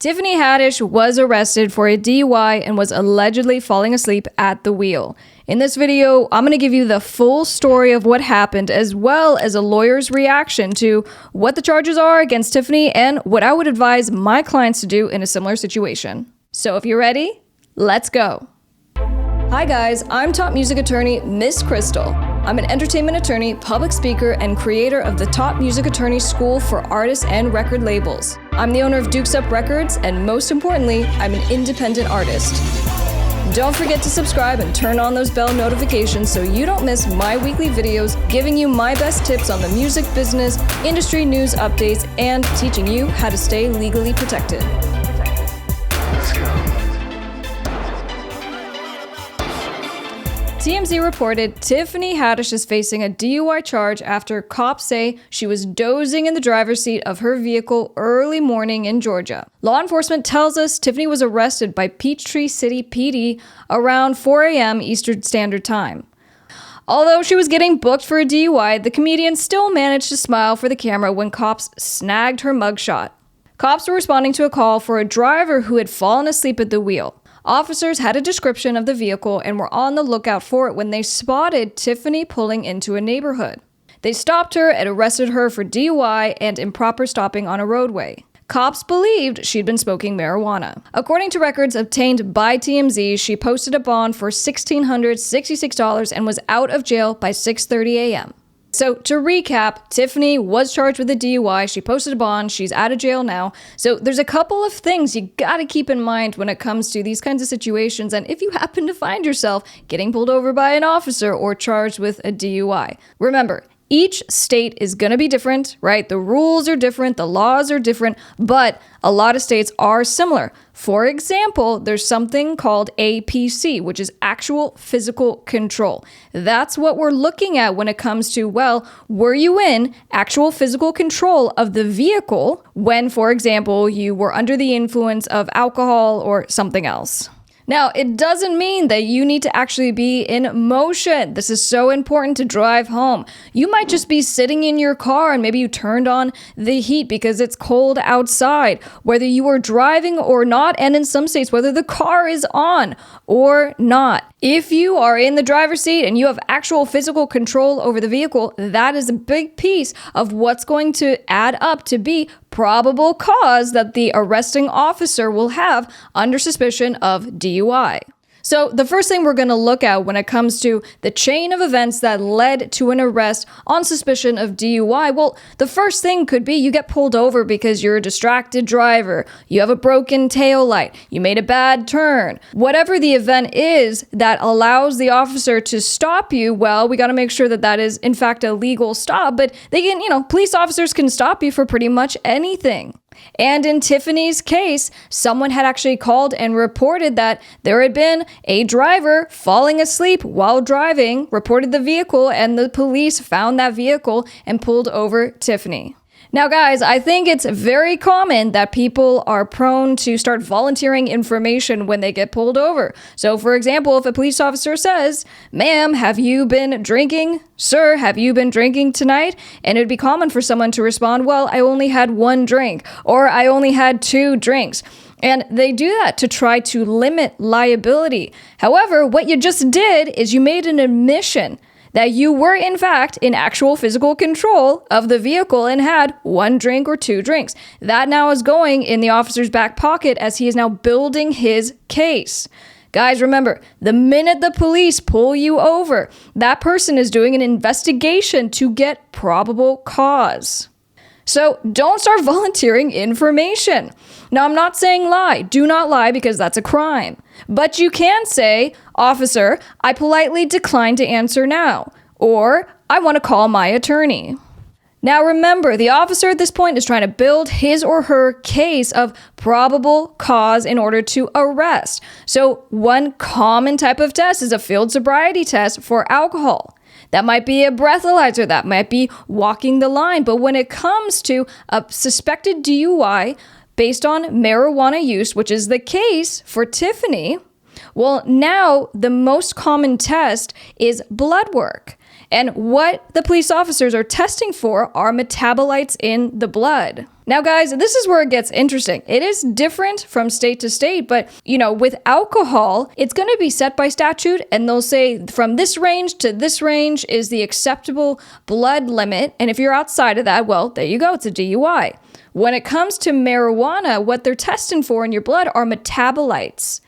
Tiffany Haddish was arrested for a DUI and was allegedly falling asleep at the wheel. In this video, I'm going to give you the full story of what happened, as well as a lawyer's reaction to what the charges are against Tiffany and what I would advise my clients to do in a similar situation. So if you're ready, let's go. Hi guys, I'm top music attorney Miss Krystle. I'm an entertainment attorney, public speaker, and creator of the Top Music Attorney School for artists and record labels. I'm the owner of Dukes Up Records, and most importantly, I'm an independent artist. Don't forget to subscribe and turn on those bell notifications so you don't miss my weekly videos giving you my best tips on the music business, industry news updates, and teaching you how to stay legally protected. Let's go. TMZ reported Tiffany Haddish is facing a DUI charge after cops say she was dozing in the driver's seat of her vehicle early morning in Georgia. Law enforcement tells us Tiffany was arrested by Peachtree City PD around 4 a.m. Eastern Standard Time. Although she was getting booked for a DUI, the comedian still managed to smile for the camera when cops snagged her mugshot. Cops were responding to a call for a driver who had fallen asleep at the wheel. Officers had a description of the vehicle and were on the lookout for it when they spotted Tiffany pulling into a neighborhood. They stopped her and arrested her for DUI and improper stopping on a roadway. Cops believed she'd been smoking marijuana. According to records obtained by TMZ, she posted a bond for $1,666 and was out of jail by 6:30 a.m. So to recap, Tiffany was charged with a DUI, she posted a bond, she's out of jail now. So there's a couple of things you gotta keep in mind when it comes to these kinds of situations, and if you happen to find yourself getting pulled over by an officer or charged with a DUI. Remember, each state is going to be different, right? The rules are different, the laws are different, but a lot of states are similar. For example, there's something called APC, which is actual physical control. That's what we're looking at when it comes to, well, were you in actual physical control of the vehicle when, for example, you were under the influence of alcohol or something else? Now, it doesn't mean that you need to actually be in motion. This is so important to drive home. You might just be sitting in your car and maybe you turned on the heat because it's cold outside, whether you are driving or not, and in some states, whether the car is on or not. If you are in the driver's seat and you have actual physical control over the vehicle, that is a big piece of what's going to add up to be probable cause that the arresting officer will have under suspicion of DUI. So the first thing we're going to look at when it comes to the chain of events that led to an arrest on suspicion of DUI, well, the first thing could be you get pulled over because you're a distracted driver, you have a broken taillight, you made a bad turn. Whatever the event is that allows the officer to stop you, well, we got to make sure that that is in fact a legal stop, but they can, police officers can stop you for pretty much anything. And in Tiffany's case, someone had actually called and reported that there had been a driver falling asleep while driving, reported the vehicle, and the police found that vehicle and pulled over Tiffany. Now, guys, I think it's very common that people are prone to start volunteering information when they get pulled over. So, for example, if a police officer says, "Ma'am, have you been drinking? Sir, have you been drinking tonight?" And it would be common for someone to respond, "Well, I only had one drink," or "I only had 2 drinks." And they do that to try to limit liability. However, what you just did is you made an admission that you were, in fact, in actual physical control of the vehicle and had 1 drink or 2 drinks. That now is going in the officer's back pocket as he is now building his case. Guys, remember, the minute the police pull you over, that person is doing an investigation to get probable cause. So don't start volunteering information. Now, I'm not saying lie. Do not lie because that's a crime. But you can say, "Officer, I politely decline to answer now," or "I want to call my attorney." Now remember, the officer at this point is trying to build his or her case of probable cause in order to arrest. So one common type of test is a field sobriety test for alcohol. That might be a breathalyzer, that might be walking the line. But when it comes to a suspected DUI based on marijuana use, which is the case for Tiffany, well, now the most common test is blood work. And what the police officers are testing for are metabolites in the blood. Now, guys, this is where it gets interesting. It is different from state to state, but, with alcohol, it's going to be set by statute, and they'll say from this range to this range is the acceptable blood limit. And if you're outside of that, well, there you go. It's a DUI. When it comes to marijuana, what they're testing for in your blood are metabolites.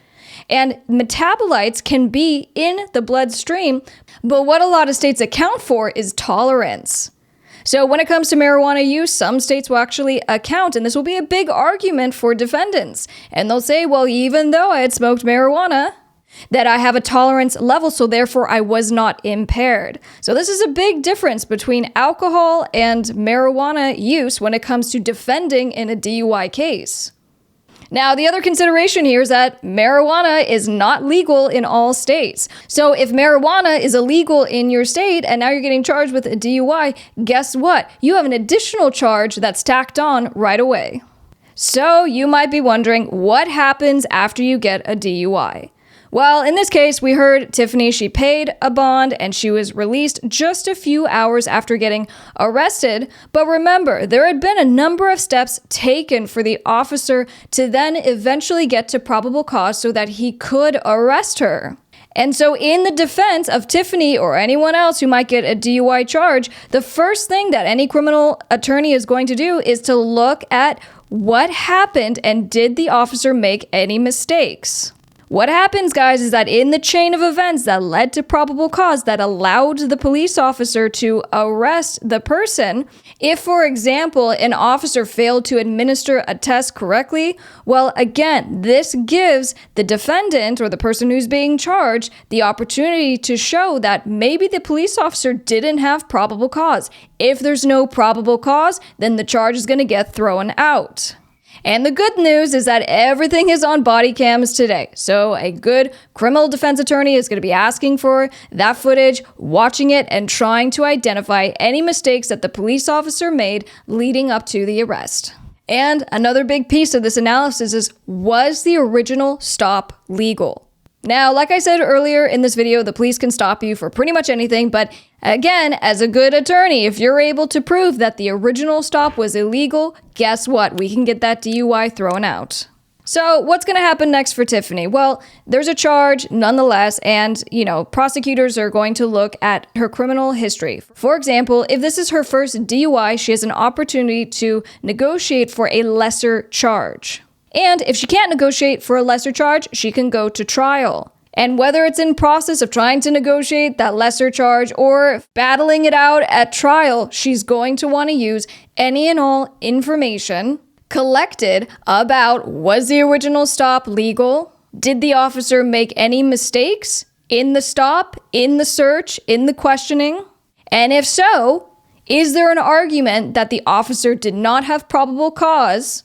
And metabolites can be in the bloodstream, but what a lot of states account for is tolerance. So when it comes to marijuana use, some states will actually account, and this will be a big argument for defendants. And they'll say, well, even though I had smoked marijuana, that I have a tolerance level, so therefore I was not impaired. So this is a big difference between alcohol and marijuana use when it comes to defending in a DUI case. Now, the other consideration here is that marijuana is not legal in all states. So if marijuana is illegal in your state and now you're getting charged with a DUI, guess what? You have an additional charge that's tacked on right away. So you might be wondering, what happens after you get a DUI? Well, in this case, we heard Tiffany, she paid a bond and she was released just a few hours after getting arrested. But remember, there had been a number of steps taken for the officer to then eventually get to probable cause so that he could arrest her. And so in the defense of Tiffany or anyone else who might get a DUI charge, the first thing that any criminal attorney is going to do is to look at what happened and did the officer make any mistakes. What happens, guys, is that in the chain of events that led to probable cause that allowed the police officer to arrest the person, if, for example, an officer failed to administer a test correctly, well, again, this gives the defendant or the person who's being charged the opportunity to show that maybe the police officer didn't have probable cause. If there's no probable cause, then the charge is going to get thrown out. And the good news is that everything is on body cams today. So a good criminal defense attorney is going to be asking for that footage, watching it, and trying to identify any mistakes that the police officer made leading up to the arrest. And another big piece of this analysis is, was the original stop legal? Now, like I said earlier in this video, the police can stop you for pretty much anything, but again, as a good attorney, if you're able to prove that the original stop was illegal, guess what? We can get that DUI thrown out. So what's going to happen next for Tiffany? Well, there's a charge nonetheless, and, prosecutors are going to look at her criminal history. For example, if this is her first DUI, she has an opportunity to negotiate for a lesser charge. And if she can't negotiate for a lesser charge, she can go to trial. And whether it's in process of trying to negotiate that lesser charge or battling it out at trial, she's going to want to use any and all information collected about, was the original stop legal? Did the officer make any mistakes in the stop, in the search, in the questioning? And if so, is there an argument that the officer did not have probable cause?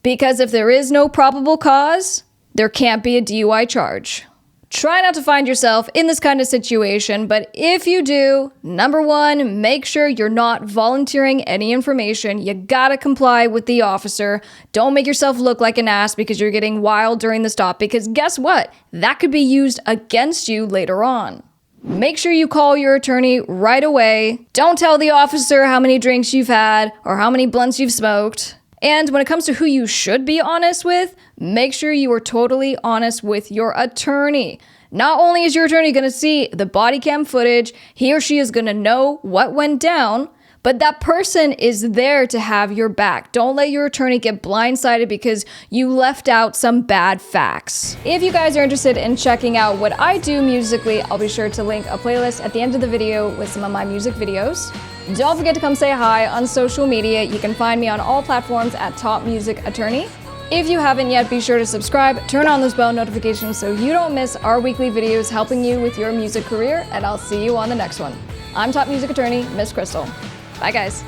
Because if there is no probable cause, there can't be a DUI charge. Try not to find yourself in this kind of situation, but if you do, number one, make sure you're not volunteering any information. You gotta comply with the officer. Don't make yourself look like an ass because you're getting wild during the stop, because guess what? That could be used against you later on. Make sure you call your attorney right away. Don't tell the officer how many drinks you've had or how many blunts you've smoked. And when it comes to who you should be honest with, make sure you are totally honest with your attorney. Not only is your attorney going to see the body cam footage, he or she is going to know what went down, but that person is there to have your back. Don't let your attorney get blindsided because you left out some bad facts. If you guys are interested in checking out what I do musically, I'll be sure to link a playlist at the end of the video with some of my music videos. Don't forget to come say hi on social media. You can find me on all platforms at Top Music Attorney. If you haven't yet, be sure to subscribe, turn on those bell notifications so you don't miss our weekly videos helping you with your music career, and I'll see you on the next one. I'm Top Music Attorney, Miss Krystle. Bye, guys.